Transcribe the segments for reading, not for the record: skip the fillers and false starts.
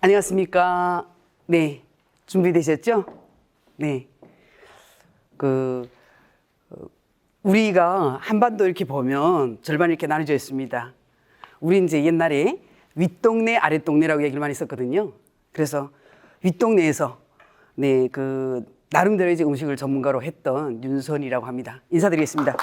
안녕하십니까. 네. 준비되셨죠? 네. 우리가 한반도 이렇게 보면 절반 이렇게 나눠져 있습니다. 우리 이제 옛날에 윗동네, 아랫동네라고 얘기를 많이 했었거든요. 그래서 윗동네에서, 네, 나름대로 이제 음식을 전문가로 했던 윤선이라고 합니다. 인사드리겠습니다.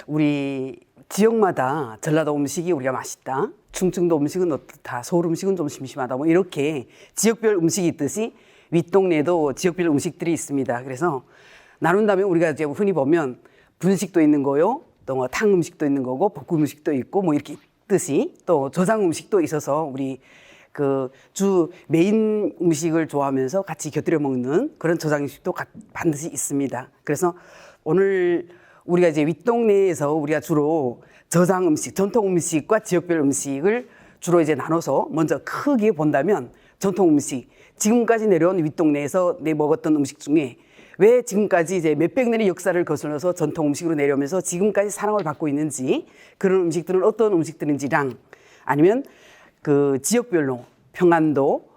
우리 지역마다 전라도 음식이 우리가 맛있다, 충청도 음식은 어떻다, 서울 음식은 좀 심심하다, 뭐 이렇게 지역별 음식이 있듯이 윗동네에도 지역별 음식들이 있습니다. 그래서 나눈다면 우리가 이제 흔히 보면 분식도 있는 거요, 또 뭐 탕 음식도 있는 거고, 볶음 음식도 있고, 뭐 이렇게 있듯이 또 저장 음식도 있어서 우리 주 메인 음식을 좋아하면서 같이 곁들여 먹는 그런 저장 음식도 반드시 있습니다. 그래서 오늘 우리가 이제 윗동네에서 우리가 주로 저장 음식, 전통 음식과 지역별 음식을 주로 이제 나눠서 먼저 크게 본다면 전통 음식, 지금까지 내려온 윗동네에서 먹었던 음식 중에 왜 지금까지 이제 몇백 년의 역사를 거슬러서 전통 음식으로 내려오면서 지금까지 사랑을 받고 있는지, 그런 음식들은 어떤 음식들인지랑, 아니면 지역별로 평안도,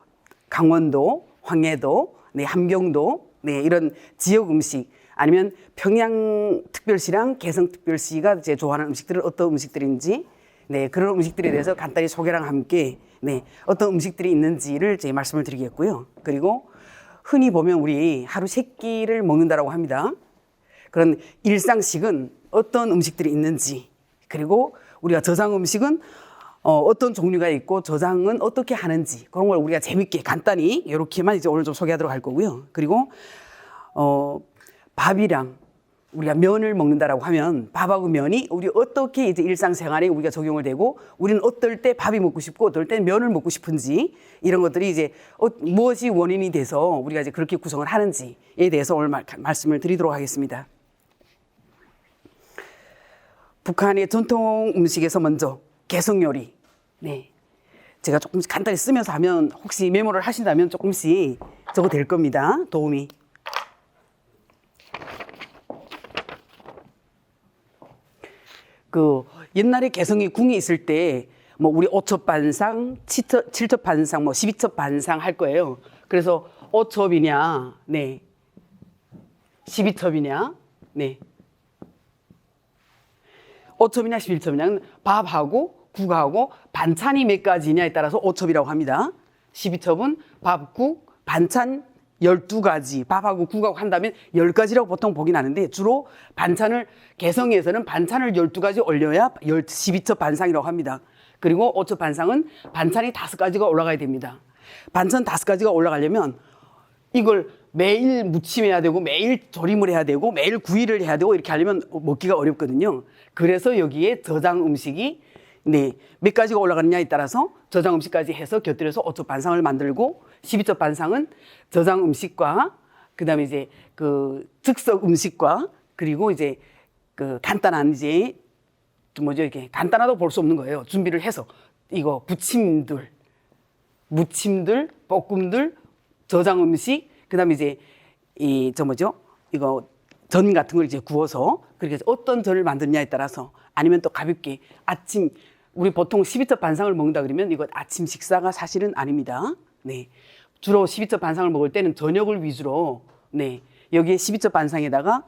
강원도, 황해도, 네, 함경도, 네, 이런 지역 음식, 아니면 평양특별시랑 개성특별시가 이제 좋아하는 음식들은 어떤 음식들인지, 네, 그런 음식들에 대해서 간단히 소개랑 함께, 네, 어떤 음식들이 있는지를 이제 말씀을 드리겠고요. 그리고 흔히 보면 우리 하루 세 끼를 먹는다라고 합니다. 그런 일상식은 어떤 음식들이 있는지, 그리고 우리가 저장 음식은 어떤 종류가 있고 저장은 어떻게 하는지, 그런 걸 우리가 재밌게 간단히 이렇게만 이제 오늘 좀 소개하도록 할 거고요. 그리고 밥이랑 우리가 면을 먹는다라고 하면 밥하고 면이 우리 어떻게 이제 일상생활에 우리가 적용을 되고, 우리는 어떨 때 밥이 먹고 싶고 어떨 때 면을 먹고 싶은지, 이런 것들이 이제 무엇이 원인이 돼서 우리가 이제 그렇게 구성을 하는지에 대해서 오늘 말씀을 드리도록 하겠습니다. 북한의 전통 음식에서 먼저 개성 요리. 네. 제가 조금씩 간단히 쓰면서 하면 혹시 메모를 하신다면 조금씩 적어 될 겁니다. 도움이. 옛날에 개성이 궁이 있을 때 뭐 우리 5첩 반상, 7첩 반상, 뭐 12첩 반상 할 거예요. 그래서 5첩이냐, 네, 12첩이냐, 네, 5첩이냐 11첩이냐, 밥하고 국하고 반찬이 몇 가지냐에 따라서 5첩이라고 합니다. 12첩은 밥, 국, 반찬 12가지, 밥하고 국하고 한다면 10가지라고 보통 보긴 하는데, 주로 반찬을, 개성에서는 반찬을 12가지 올려야 12첩 반상이라고 합니다. 그리고 5첩 반상은 반찬이 5가지가 올라가야 됩니다. 반찬 5가지가 올라가려면 이걸 매일 무침해야 되고, 매일 조림을 해야 되고, 매일 구이를 해야 되고, 이렇게 하려면 먹기가 어렵거든요. 그래서 여기에 저장 음식이, 네, 몇 가지가 올라가느냐에 따라서 저장 음식까지 해서 곁들여서 5첩 반상을 만들고, 12첩 반상은 저장 음식과 그다음에 이제 즉석 음식과, 그리고 이제 간단한 이제 뭐죠, 이렇게 간단하다고 볼 수 없는 거예요. 준비를 해서 이거 부침들, 무침들, 볶음들, 저장 음식, 그다음에 이제 이거 전 같은 걸 이제 구워서, 그렇게 해서 어떤 전을 만드느냐에 따라서, 아니면 또 가볍게 아침, 우리 보통 12첩 반상을 먹는다 그러면 이거 아침 식사가 사실은 아닙니다. 네. 주로 12첩 반상을 먹을 때는 저녁을 위주로, 네, 여기에 12첩 반상에다가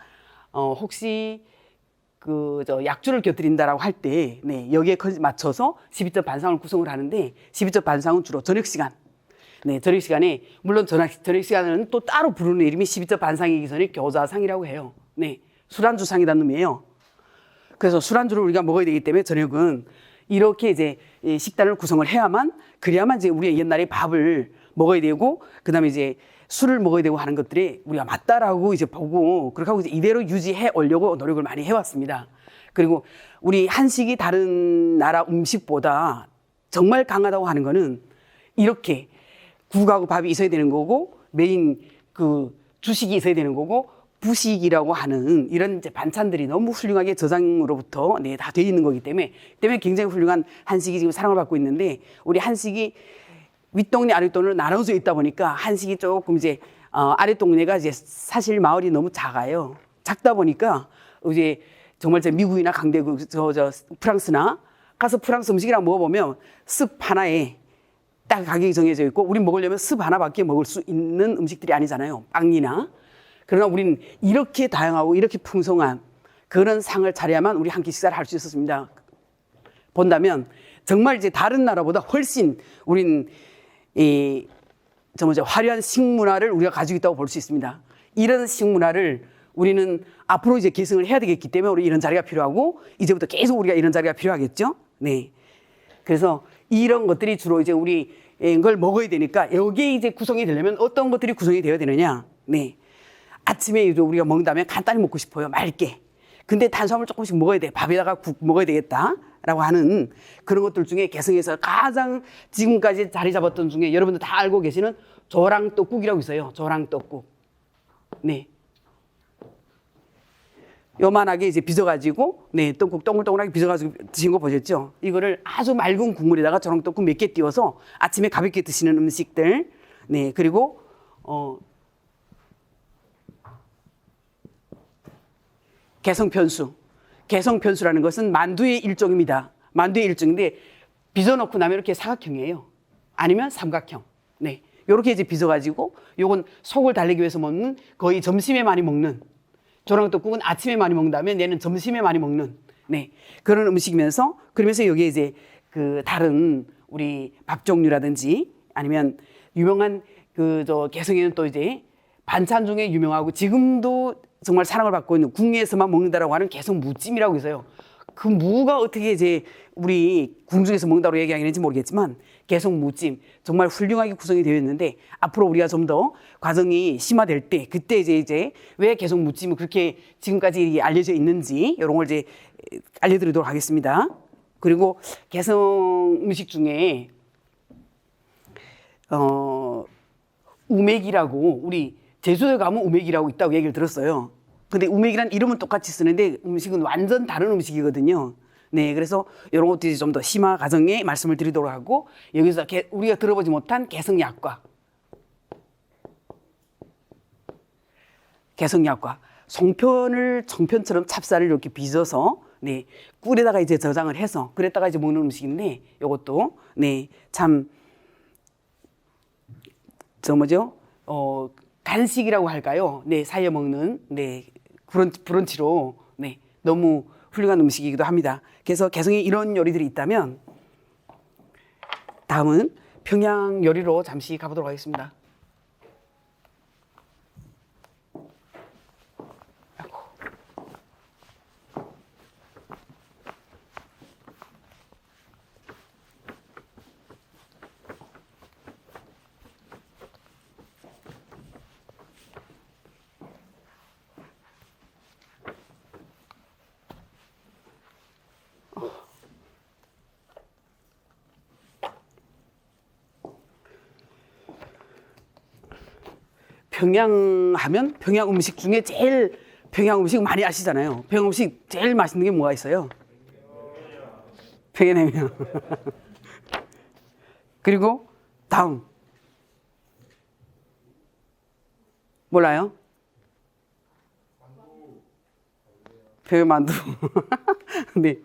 혹시 약주를 곁들인다라고 할 때, 네, 여기에 맞춰서 12첩 반상을 구성을 하는데, 12첩 반상은 주로 저녁 시간, 네, 저녁 시간에, 물론 저녁 시간에는 또 따로 부르는 이름이 12첩 반상이기 전에 교자상이라고 해요. 네, 술안주상이라는 의미예요. 그래서 술안주를 우리가 먹어야 되기 때문에 저녁은 이렇게 이제 식단을 구성을 해야만, 그래야만 이제 우리가 옛날에 밥을 먹어야 되고, 그 다음에 이제 술을 먹어야 되고 하는 것들이 우리가 맞다라고 이제 보고, 그렇게 하고 이제 이대로 유지해 오려고 노력을 많이 해왔습니다. 그리고 우리 한식이 다른 나라 음식보다 정말 강하다고 하는 거는, 이렇게 국하고 밥이 있어야 되는 거고, 메인 주식이 있어야 되는 거고, 부식이라고 하는 이런 이제 반찬들이 너무 훌륭하게 저장으로부터, 네, 다 되어 있는 거기 때문에 굉장히 훌륭한 한식이 지금 사랑을 받고 있는데, 우리 한식이 윗동네 아랫동네로 나눠져 있다 보니까 한식이 조금 이제 아랫동네가 이제 사실 마을이 너무 작아요. 작다 보니까 이제 정말 저 미국이나 강대국, 저 프랑스나 가서 프랑스 음식이랑 먹어보면 습 하나에 딱 가격이 정해져 있고, 우린 먹으려면 습 하나밖에 먹을 수 있는 음식들이 아니잖아요. 빵이나. 그러나 우린 이렇게 다양하고 이렇게 풍성한 그런 상을 차려야만 우리 한 끼 식사를 할 수 있었습니다. 본다면 정말 이제 다른 나라보다 훨씬 우린 화려한 식문화를 우리가 가지고 있다고 볼 수 있습니다. 이런 식문화를 우리는 앞으로 이제 계승을 해야 되겠기 때문에 우리 이런 자리가 필요하고, 이제부터 계속 우리가 이런 자리가 필요하겠죠. 네. 그래서 이런 것들이 주로 이제 우리 걸 먹어야 되니까, 여기에 이제 구성이 되려면 어떤 것들이 구성이 되어야 되느냐. 네. 아침에 우리가 먹는다면 간단히 먹고 싶어요. 맑게. 근데 탄수화물 조금씩 먹어야 돼. 밥에다가 국 먹어야 되겠다. 라고 하는 그런 것들 중에 개성에서 가장 지금까지 자리 잡았던 중에 여러분들 다 알고 계시는 조랑떡국이라고 있어요. 조랑떡국. 네. 요만하게 이제 빚어가지고, 네, 떡국 동글동글하게 빚어가지고 드신 거 보셨죠? 이거를 아주 맑은 국물에다가 조랑떡국 몇 개 띄워서 아침에 가볍게 드시는 음식들. 네, 그리고, 개성편수. 개성편수라는 것은 만두의 일종입니다. 만두의 일종인데, 빚어놓고 나면 이렇게 사각형이에요. 아니면 삼각형. 네. 요렇게 이제 빚어가지고, 요건 속을 달래기 위해서 먹는, 거의 점심에 많이 먹는, 조랑떡국은 아침에 많이 먹는다면 얘는 점심에 많이 먹는, 네, 그런 음식이면서, 그러면서 여기에 이제 그 다른 우리 밥 종류라든지 아니면 유명한 개성에는 또 이제 반찬 중에 유명하고 지금도 정말 사랑을 받고 있는, 궁에서만 먹는다라고 하는 개성 무찜이라고 있어요. 그 무가 어떻게 이제 우리 궁중에서 먹는다고 얘기하기는지 모르겠지만, 개성 무찜 정말 훌륭하게 구성이 되어 있는데, 앞으로 우리가 좀 더 과정이 심화될 때, 그때 이제 왜 개성 무찜이 그렇게 지금까지 알려져 있는지 이런 걸 이제 알려드리도록 하겠습니다. 그리고 개성 음식 중에 우맥이라고, 우리 제주도에 가면 우맥이라고 있다고 얘기를 들었어요. 근데 우맥이란 이름은 똑같이 쓰는데 음식은 완전 다른 음식이거든요. 네, 그래서 이런 것들이 좀 더 심화 과정에 말씀을 드리도록 하고, 여기서 우리가 들어보지 못한 개성약과, 송편을 청편처럼 찹쌀을 이렇게 빚어서, 네, 꿀에다가 이제 저장을 해서 그랬다가 이제 먹는 음식인데, 이것도 네, 참 간식이라고 할까요? 네, 사이에 먹는, 네, 브런치로, 네, 너무 훌륭한 음식이기도 합니다. 그래서 개성에 이런 요리들이 있다면, 다음은 평양 요리로 잠시 가보도록 하겠습니다. 평양 하면 평양 음식 중에 제일, 평양 음식 많이 아시잖아요. 평양 음식 제일 맛있는 게 뭐가 있어요? 평양냉면. 그리고 다음 몰라요? 평양만두. 네.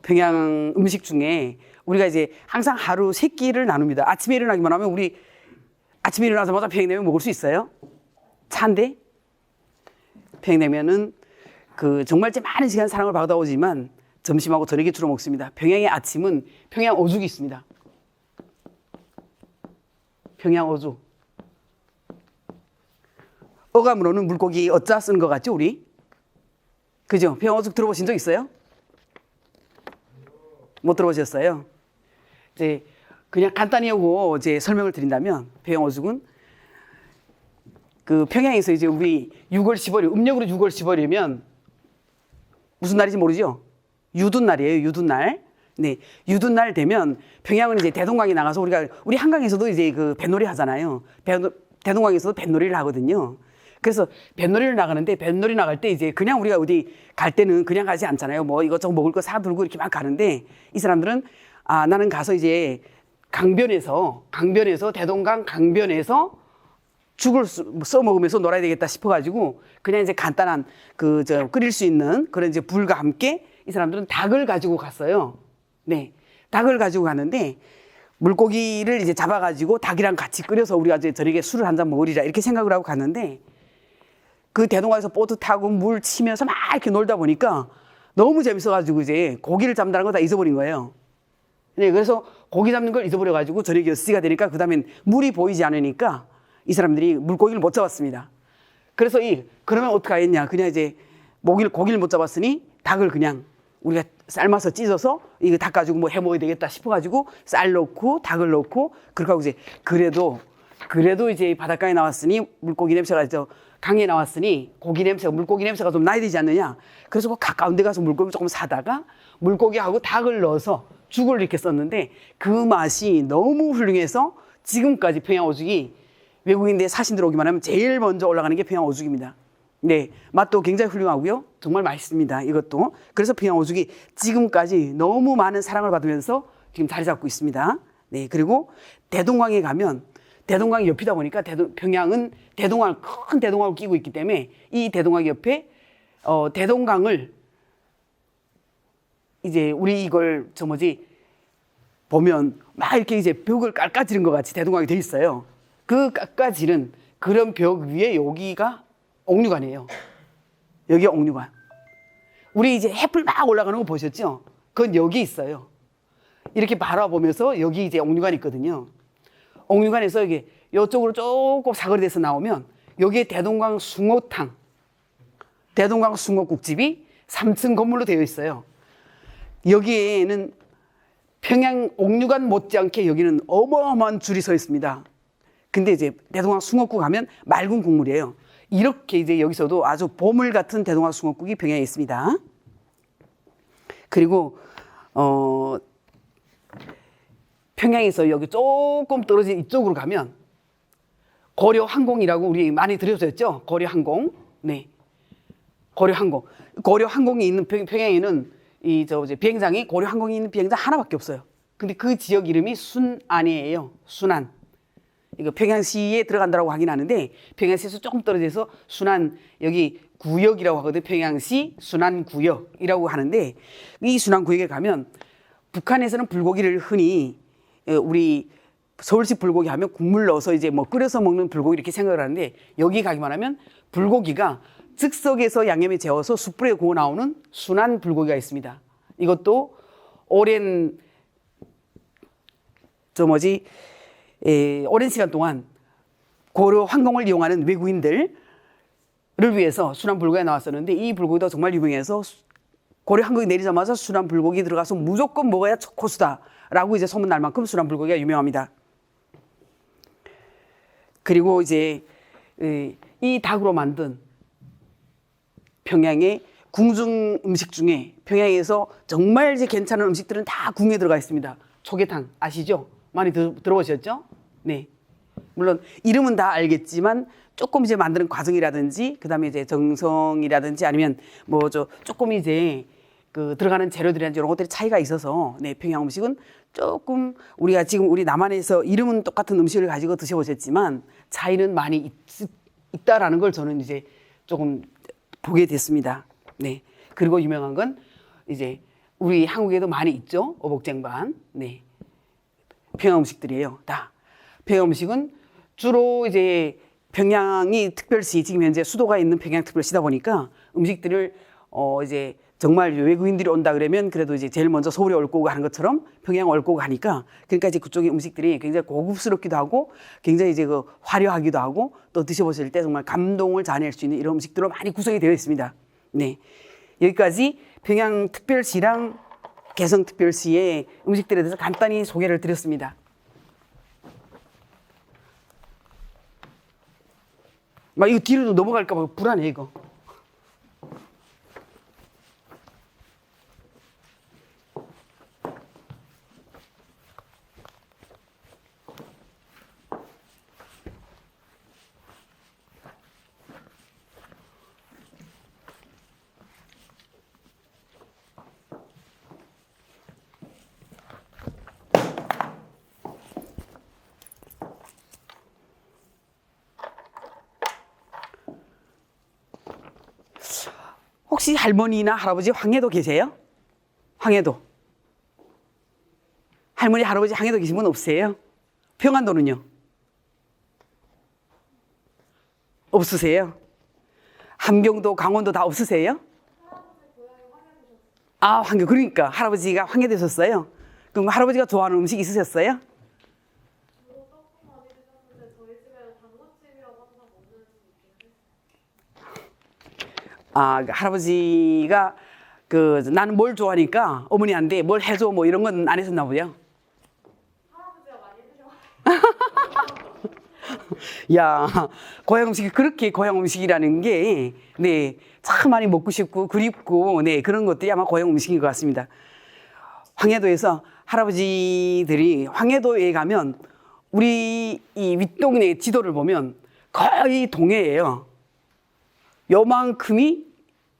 평양 음식 중에 우리가 이제 항상 하루 세 끼를 나눕니다. 아침에 일어나기만 하면 우리 아침에 일어나자마자 평양냉면 먹을 수 있어요? 차인데? 평양냉면은 정말 많은 시간 사랑을 받아오지만 점심하고 저녁에 주로 먹습니다. 평양의 아침은 평양 오죽이 있습니다. 평양 오죽. 어감으로는 물고기 어짜 쓰는 것 같죠, 우리? 그죠? 평양 오죽 들어보신 적 있어요? 못 들어보셨어요? 이제 그냥 간단히 하고 이제 설명을 드린다면, 평양 오죽은 평양에서 이제 우리 6월 15일, 음력으로 6월 15일이면 무슨 날인지 모르죠? 유둔날이에요, 유둔날. 네, 유둔날 되면 평양은 이제 대동강에 나가서 우리 한강에서도 이제 뱃놀이 하잖아요. 대동강에서도 뱃놀이를 하거든요. 그래서 뱃놀이를 나가는데, 뱃놀이 나갈 때 이제 그냥 우리가 어디 갈 때는 그냥 가지 않잖아요. 뭐 이것저것 먹을 거 사들고 이렇게 막 가는데, 이 사람들은 나는 가서 이제 강변에서 대동강 강변에서 죽을 써먹으면서 놀아야 되겠다 싶어가지고 그냥 이제 간단한 끓일 수 있는 그런 이제 불과 함께 이 사람들은 닭을 가지고 갔어요. 네. 닭을 가지고 갔는데 물고기를 이제 잡아가지고 닭이랑 같이 끓여서 우리가 이제 저녁에 술을 한 잔 먹으리라 이렇게 생각을 하고 갔는데 그 대동강에서 보트 타고 물 치면서 막 이렇게 놀다 보니까 너무 재밌어가지고 이제 고기를 잡는다는 거 다 잊어버린 거예요. 네. 그래서 고기 잡는 걸 잊어버려가지고 저녁에 6시가 되니까 그 다음엔 물이 보이지 않으니까 이 사람들이 물고기를 못 잡았습니다. 그래서 그러면 어떻게 하겠냐. 그냥 이제 고기를 못 잡았으니 닭을 그냥 우리가 삶아서 찢어서 이거 닭 가지고 뭐 해 먹어야 되겠다 싶어가지고 쌀 넣고 닭을 넣고 그렇게 하고 이제 그래도 이제 바닷가에 나왔으니 물고기 냄새가 강에 나왔으니 물고기 냄새가 좀 나야 되지 않느냐. 그래서 그 가까운 데 가서 물고기 조금 사다가 물고기하고 닭을 넣어서 죽을 이렇게 썼는데 그 맛이 너무 훌륭해서 지금까지 평양오죽이 외국인들 사신들 오기만 하면 제일 먼저 올라가는 게 평양오죽입니다. 네, 맛도 굉장히 훌륭하고요. 정말 맛있습니다. 이것도. 그래서 평양오죽이 지금까지 너무 많은 사랑을 받으면서 지금 자리 잡고 있습니다. 네, 그리고 대동강에 가면 대동강이 옆이다 보니까 평양은 큰 대동강을 끼고 있기 때문에 이 대동강 옆에 대동강을 이제 우리 이걸 보면 막 이렇게 이제 벽을 깎아지른 것 같이 대동강이 돼 있어요. 그 깎아지른 그런 벽 위에 여기가 옥류관이에요. 여기가 옥류관. 우리 이제 햇불 막 올라가는 거 보셨죠? 그건 여기 있어요. 이렇게 바라보면서 여기 이제 옥류관이 있거든요. 옥류관에서 이쪽으로 조금 사거리 돼서 나오면 여기에 대동강 숭어탕, 대동강 숭어국집이 3층 건물로 되어 있어요. 여기에는 평양 옥류관 못지않게 여기는 어마어마한 줄이 서 있습니다. 근데 이제 대동강 숭어국 하면 맑은 국물이에요. 이렇게 이제 여기서도 아주 보물 같은 대동강 숭어국이 평양에 있습니다. 그리고 평양에서 여기 조금 떨어진 이쪽으로 가면 고려항공이라고 우리 많이 들으셨죠? 고려항공. 네. 고려항공이 있는 평양에는 비행장이 고려항공이 있는 비행장 하나밖에 없어요. 근데 그 지역 이름이 순안이에요. 순안. 이거 평양시에 들어간다고 하긴 하는데 평양시에서 조금 떨어져서 순안 여기 구역이라고 하거든요. 평양시 순안구역이라고 하는데 이 순안구역에 가면 북한에서는 불고기를 흔히 우리 서울식 불고기 하면 국물 넣어서 이제 뭐 끓여서 먹는 불고기 이렇게 생각을 하는데 여기 가기만 하면 불고기가 즉석에서 양념에 재워서 숯불에 구워 나오는 순안 불고기가 있습니다. 이것도 오랜 오랜 시간 동안 고려 항공을 이용하는 외국인들을 위해서 순안 불고기가 나왔었는데 이 불고기도 정말 유명해서 고려 항공이 내리자마자 순안 불고기 들어가서 무조건 먹어야 코스다라고 이제 소문 날 만큼 순안 불고기가 유명합니다. 그리고 이제 이 닭으로 만든 평양의 궁중 음식 중에 평양에서 정말 이제 괜찮은 음식들은 다 궁에 들어가 있습니다. 초계탕 아시죠? 많이 들어보셨죠? 네. 물론 이름은 다 알겠지만 조금 이제 만드는 과정이라든지 그다음에 이제 정성이라든지 아니면 조금 이제 들어가는 재료들이라든지 이런 것들이 차이가 있어서 네, 평양 음식은 조금 우리가 지금 우리 남한에서 이름은 똑같은 음식을 가지고 드셔보셨지만 차이는 많이 있다라는 걸 저는 이제 조금 보게 됐습니다. 네. 그리고 유명한 건 이제 우리 한국에도 많이 있죠. 어복쟁반. 네. 평양 음식들이에요. 다. 평양 음식은 주로 이제 평양이 특별시 지금 현재 수도가 있는 평양특별시다 보니까 음식들을 이제 정말 외국인들이 온다 그러면 그래도 이제 제일 먼저 서울에 올 거고 하는 것처럼 평양 올 거고 하니까 그러니까 이제 그쪽의 음식들이 굉장히 고급스럽기도 하고 굉장히 이제 화려하기도 하고 또 드셔보실 때 정말 감동을 자아낼 수 있는 이런 음식들로 많이 구성이 되어 있습니다. 네. 여기까지 평양특별시랑 개성특별시의 음식들에 대해서 간단히 소개를 드렸습니다. 막 이거 뒤로 넘어갈까 봐 불안해 이거. 혹시 할머니나 할아버지 황해도 계세요? 황해도. 할머니, 할아버지 황해도 계신 분 없으세요? 평안도는요? 없으세요? 함경도, 강원도 다 없으세요? 아, 황교. 그러니까 할아버지가 황해 되셨어요? 그럼 할아버지가 좋아하는 음식 있으셨어요? 아, 할아버지가 나는 뭘 좋아하니까 어머니한테 뭘 해줘 뭐 이런 건 안 했었나 보요. 할아버지가 많이 드셔. 야, 고향 음식이 그렇게 고향 음식이라는 게, 네, 참 많이 먹고 싶고 그립고, 네, 그런 것들이 아마 고향 음식인 것 같습니다. 황해도에서 할아버지들이 황해도에 가면 우리 이 윗동네 지도를 보면 거의 동해예요. 요만큼이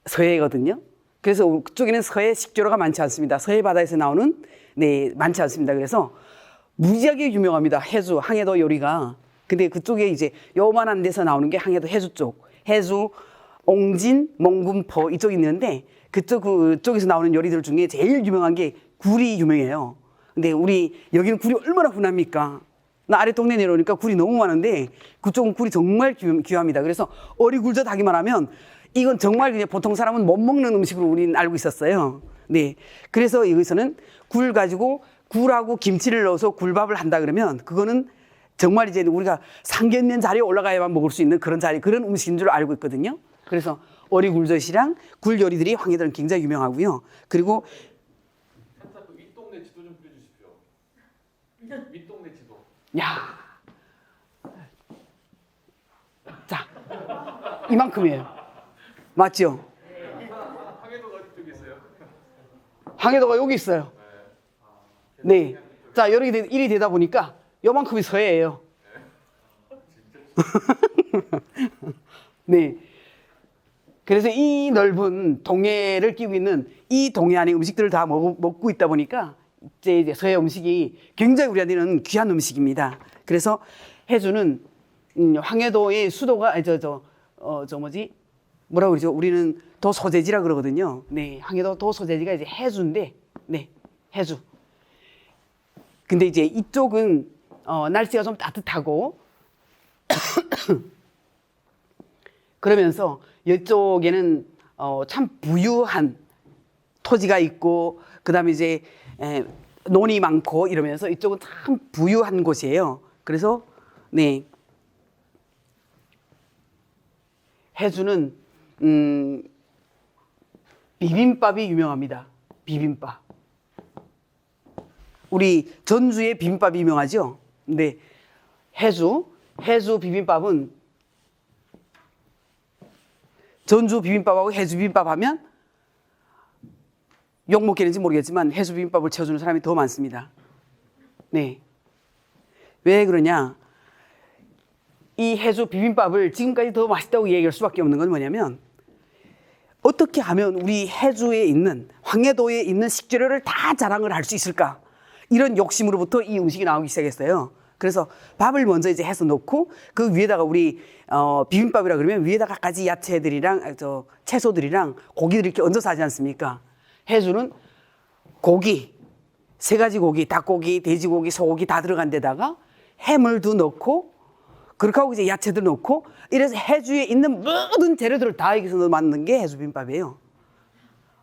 서해거든요. 그래서 그쪽에는 서해 식재료가 많지 않습니다. 서해 바다에서 나오는, 네, 많지 않습니다. 그래서 무지하게 유명합니다. 해주, 황해도 요리가. 근데 그쪽에 이제 요만한 데서 나오는 게 황해도 해주 쪽. 해주, 옹진, 몽군포 이쪽이 있는데 그쪽에서 나오는 요리들 중에 제일 유명한 게 굴이 유명해요. 근데 우리 여기는 굴이 얼마나 흔합니까? 나 아래 동네 내려오니까 굴이 너무 많은데 그쪽은 굴이 정말 귀합니다. 그래서 어리굴젓 하기만 하면 이건 정말 그냥 보통 사람은 못 먹는 음식으로 우리는 알고 있었어요. 네. 그래서 여기서는 굴 가지고 굴하고 김치를 넣어서 굴밥을 한다 그러면 그거는 정말 이제 우리가 상견례 자리에 올라가야만 먹을 수 있는 그런 그런 음식인 줄 알고 있거든요. 그래서 어리굴젓이랑 굴 요리들이 황해도는 굉장히 유명하고요. 그리고 그 윗동네 지도 좀 그려주십시오. 윗동네 지도. 야, 자, 이만큼이에요. 맞죠? 황해도가 어디 쪽에 있어요? 황해도가 여기 있어요. 네. 자, 일이 되다 보니까 요만큼이 서해예요. 네. 그래서 이 넓은 동해를 끼고 있는 이 동해 안에 음식들을 다 먹고 있다 보니까 이제 서해 음식이 굉장히 우리한테는 귀한 음식입니다. 그래서 해주는 황해도의 수도가 뭐라고 그러죠? 우리는 도소재지라 그러거든요. 네, 황해도 도소재지가 이제 해주인데, 네, 해주. 근데 이제 이쪽은 날씨가 좀 따뜻하고 그러면서 이쪽에는 참 부유한 토지가 있고 그다음에 이제 논이 많고 이러면서 이쪽은 참 부유한 곳이에요. 그래서 네, 해주는 비빔밥이 유명합니다. 비빔밥. 우리 전주의 비빔밥이 유명하죠. 근데 해주 비빔밥은 전주 비빔밥하고 해주 비빔밥 하면 욕 먹겠는지 모르겠지만 해주 비빔밥을 채워주는 사람이 더 많습니다. 네. 왜 그러냐? 이 해주 비빔밥을 지금까지 더 맛있다고 얘기할 수밖에 없는 건 뭐냐면 어떻게 하면 우리 해주에 있는 황해도에 있는 식재료를 다 자랑을 할 수 있을까? 이런 욕심으로부터 이 음식이 나오기 시작했어요. 그래서 밥을 먼저 이제 해서 넣고 그 위에다가 우리 비빔밥이라 그러면 위에다가 가지 야채들이랑 채소들이랑 고기들 이렇게 얹어서 하지 않습니까? 해주는 고기, 세 가지 고기, 닭고기, 돼지고기, 소고기 다 들어간 데다가 해물도 넣고 그렇게 하고 이제 야채도 넣고 이래서 해주에 있는 모든 재료들을 다 여기서 만든 게 해주 비빔밥이에요.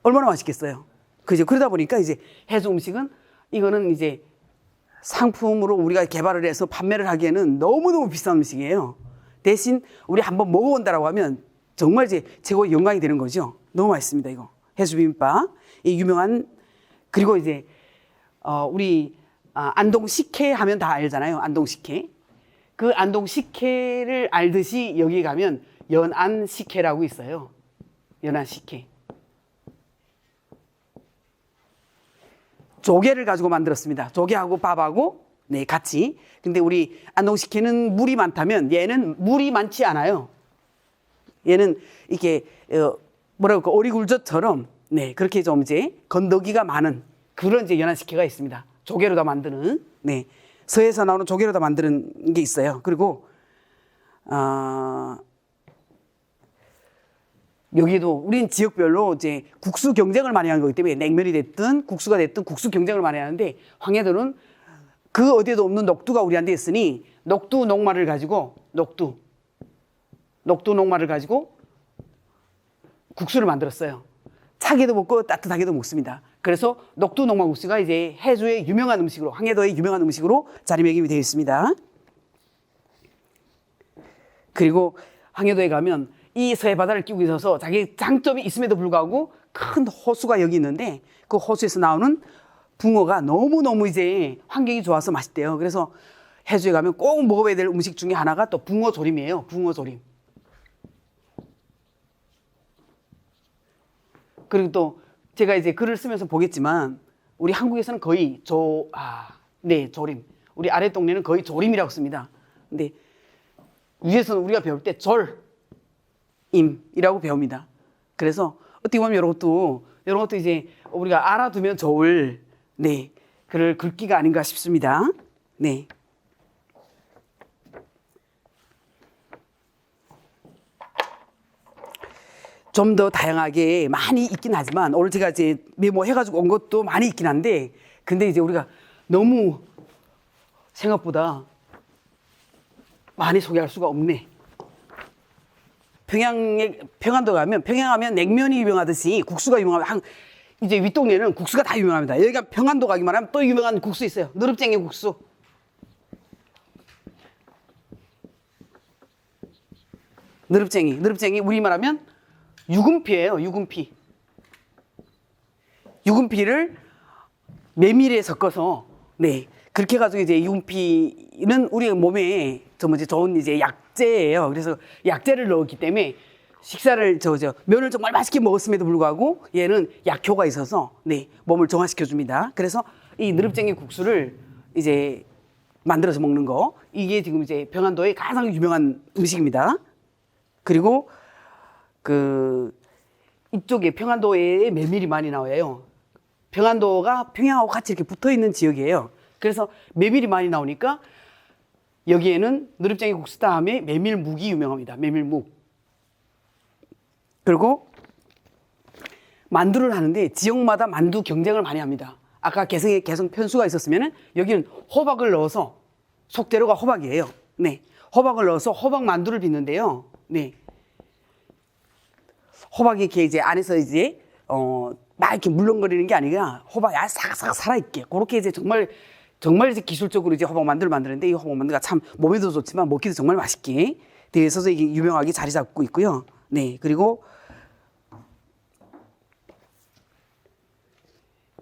얼마나 맛있겠어요. 그죠? 그러다 보니까 이제 해주 음식은 이거는 이제 상품으로 우리가 개발을 해서 판매를 하기에는 너무너무 비싼 음식이에요. 대신 우리 한번 먹어본다라고 하면 정말 이제 최고의 영광이 되는 거죠. 너무 맛있습니다, 이거. 해수 비빔밥. 이 유명한, 그리고 이제, 우리, 안동 식혜 하면 다 알잖아요. 안동 식혜. 그 안동 식혜를 알듯이 여기 가면 연안 식혜라고 있어요. 연안 식혜. 조개를 가지고 만들었습니다. 조개하고 밥하고 네, 같이. 근데 우리 안동 식혜는 물이 많다면 얘는 물이 많지 않아요. 얘는 이렇게 뭐라고 할까 오리굴젓처럼 네, 그렇게 좀 이제 건더기가 많은 그런 이제 연한 식혜가 있습니다. 조개로 다 만드는 네. 서해에서 나오는 조개로 다 만드는 게 있어요. 그리고 여기도 우린 지역별로 이제 국수 경쟁을 많이 하는 거기 때문에 냉면이 됐든 국수가 됐든 국수 경쟁을 많이 하는데 황해도는 그 어디에도 없는 녹두가 우리한테 있으니 녹두 녹말을 가지고 녹두 녹말을 가지고 국수를 만들었어요. 차게도 먹고 따뜻하게도 먹습니다. 그래서 녹두 녹말 국수가 이제 해주의 유명한 음식으로 황해도의 유명한 음식으로 자리매김이 되어 있습니다. 그리고 황해도에 가면 이 서해 바다를 끼고 있어서 자기 장점이 있음에도 불구하고 큰 호수가 여기 있는데 그 호수에서 나오는 붕어가 너무너무 이제 환경이 좋아서 맛있대요. 그래서 해주에 가면 꼭 먹어봐야 될 음식 중에 하나가 또 붕어조림이에요. 붕어조림. 그리고 또 제가 이제 글을 쓰면서 보겠지만 우리 한국에서는 거의 조림. 우리 아래 동네는 거의 조림이라고 씁니다. 근데 위에서는 우리가 배울 때 절임이라고 배웁니다. 그래서 어떻게 보면 이런 것도 이제 우리가 알아두면 좋을 그럴 글귀가 아닌가 싶습니다. 네. 좀 더 다양하게 많이 있긴 하지만 오늘 제가 이제 메모해가지고 온 것도 많이 있긴 한데 근데 이제 우리가 너무 생각보다 많이 소개할 수가 없네. 평안도 가면 평양하면 냉면이 유명하듯이 국수가 유명하면 이제 윗동네는 국수가 다 유명합니다. 여기가 평안도 가기만 하면 또 유명한 국수 있어요. 누릅쟁이 국수. 누릅쟁이 우리말 하면 유금피예요. 유금피를 메밀에 섞어서 그렇게 해가지고 이제 유금피는 우리 몸에 좋은 이제 약재예요. 그래서 약재를 넣었기 때문에 식사를 면을 정말 맛있게 먹었음에도 불구하고 얘는 약효가 있어서 몸을 정화시켜 줍니다. 그래서 이 누릅쟁이 국수를 이제 만들어서 먹는 거 이게 지금 이제 평안도의 가장 유명한 음식입니다. 그리고 이쪽에 평안도에 메밀이 많이 나와요. 평안도가 평양하고 같이 이렇게 붙어 있는 지역이에요. 그래서 메밀이 많이 나오니까 여기에는 누릅쟁이 국수 다음에 메밀묵이 유명합니다. 메밀묵. 그리고 만두를 하는데 지역마다 만두 경쟁을 많이 합니다. 아까 개성 편수가 있었으면은 여기는 호박을 넣어서 속재료가 호박이에요. 호박을 넣어서 호박 만두를 빚는데요. 호박이 이렇게 이제 안에서 이제 막 이렇게 물렁거리는 게 아니라 호박이 싹싹 살아있게 그렇게 이제 정말 이제 기술적으로 이제 호박 만두를 만드는데 이 호박 만두가 참 몸에도 좋지만 먹기도 정말 맛있게 되어 있어서 이게 유명하게 자리 잡고 있고요. 그리고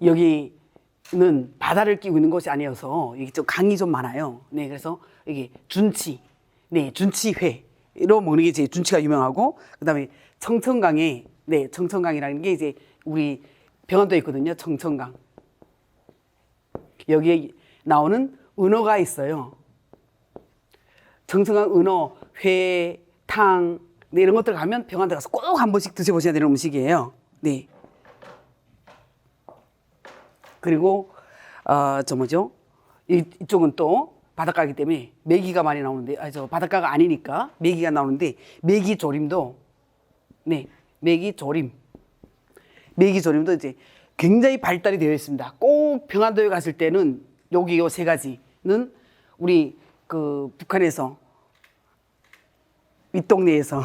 여기는 바다를 끼고 있는 곳이 아니어서 여기 좀 강이 좀 많아요. 그래서 이게 준치회로 먹는 게 이제 준치가 유명하고 그다음에 청천강에 청천강이라는 게 이제 우리 병원도에 있거든요. 청천강. 여기에 나오는 은어가 있어요. 청천강 은어, 회, 탕 이런 것들 가면 병원도 가서 꼭 한 번씩 드셔보셔야 되는 음식이에요. 그리고 이쪽은 또 바닷가이기 때문에 메기가 많이 나오는데 바닷가가 아니니까 메기가 나오는데 메기조림도 메기조림도 이제 굉장히 발달이 되어 있습니다. 꼭 평안도에 갔을 때는 여기 요 세 가지는 우리 북한에서 윗동네에서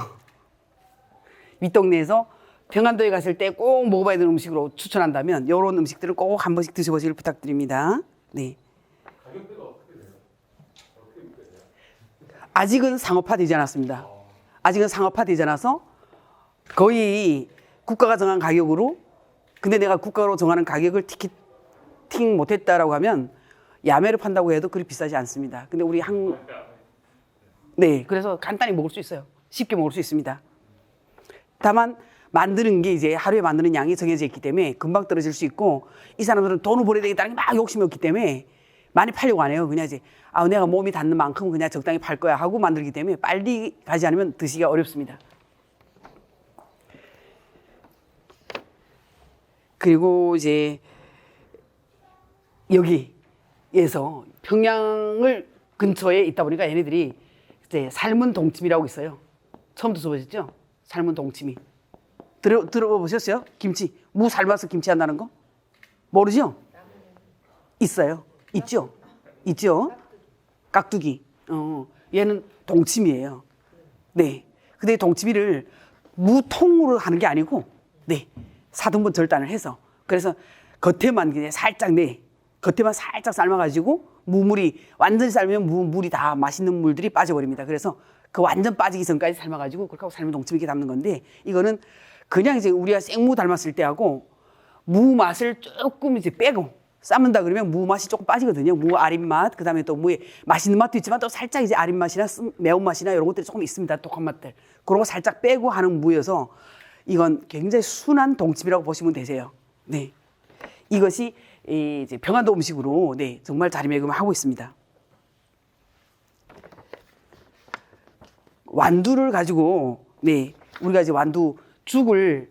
평안도에 갔을 때 꼭 먹어봐야 되는 음식으로 추천한다면 이런 음식들을 꼭 한 번씩 드셔보시길 부탁드립니다. 가격대가 어떻게 돼요? 아직은 상업화되지 않았습니다. 아직은 상업화되지 않아서 거의 국가가 정한 가격으로 근데 내가 국가로 정하는 가격을 티켓팅 못했다라고 하면 야매를 판다고 해도 그리 비싸지 않습니다. 근데 우리 그래서 간단히 먹을 수 있어요. 쉽게 먹을 수 있습니다. 다만 만드는 게 이제 하루에 만드는 양이 정해져 있기 때문에 금방 떨어질 수 있고 이 사람들은 돈을 벌어야 되겠다는 게 막 욕심이 없기 때문에 많이 팔려고 안 해요. 그냥 이제 내가 몸이 닿는 만큼 그냥 적당히 팔 거야 하고 만들기 때문에 빨리 가지 않으면 드시기가 어렵습니다. 그리고 이제 여기에서 평양을 근처에 있다 보니까 얘네들이 이제 삶은 동치미라고 있어요. 처음 들어보셨죠? 삶은 동치미. 들어보셨어요? 김치. 무 삶아서 김치 한다는 거? 모르죠? 있어요. 있죠? 있죠? 깍두기. 얘는 동치미예요. 네. 근데 동치미를 무통으로 하는 게 아니고, 네. 4등분 절단을 해서. 그래서 겉에만 그냥 살짝, 네. 겉에만 살짝 삶아가지고 무물이, 완전히 삶으면 물이 다 맛있는 물들이 빠져버립니다. 그래서 그 완전 빠지기 전까지 삶아가지고 그렇게 하고 삶은 동치미 이렇게 담는 건데, 이거는 그냥 이제 우리가 생무 삶았을 때하고 무 맛을 조금 이제 빼고 삶는다 그러면 무 맛이 조금 빠지거든요. 무 아린 맛, 그 다음에 또 무의 맛있는 맛도 있지만 또 살짝 이제 아린 맛이나 매운 맛이나 이런 것들이 조금 있습니다. 독한 맛들. 그런 거 살짝 빼고 하는 무여서 이건 굉장히 순한 동치미라고 보시면 되세요. 네. 이것이 이제 평안도 음식으로 네, 정말 자리매김하고 있습니다. 완두를 가지고 네, 우리가 이제 완두 죽을